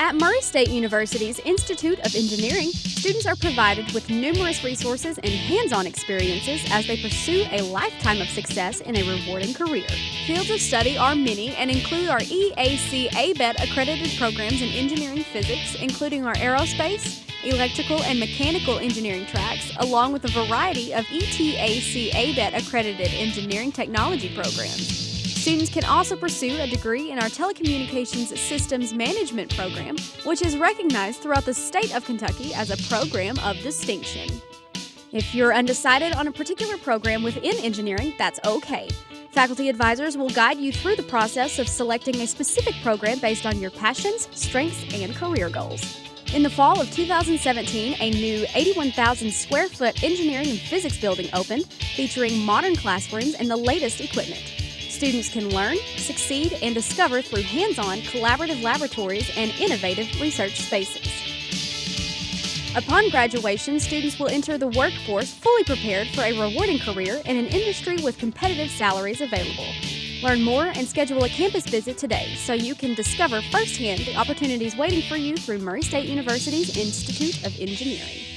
At Murray State University's Institute of Engineering, students are provided with numerous resources and hands-on experiences as they pursue a lifetime of success in a rewarding career. Fields of study are many and include our EAC ABET accredited programs in engineering physics, including our aerospace, electrical, and mechanical engineering tracks, along with a variety of ETAC ABET accredited engineering technology programs. Students can also pursue a degree in our Telecommunications Systems Management program, which is recognized throughout the state of Kentucky as a program of distinction. If you're undecided on a particular program within engineering, that's okay. Faculty advisors will guide you through the process of selecting a specific program based on your passions, strengths, and career goals. In the fall of 2017, a new 81,000 square foot engineering and physics building opened, featuring modern classrooms and the latest equipment. Students can learn, succeed, and discover through hands-on, collaborative laboratories and innovative research spaces. Upon graduation, students will enter the workforce fully prepared for a rewarding career in an industry with competitive salaries available. Learn more and schedule a campus visit today so you can discover firsthand the opportunities waiting for you through Murray State University's Institute of Engineering.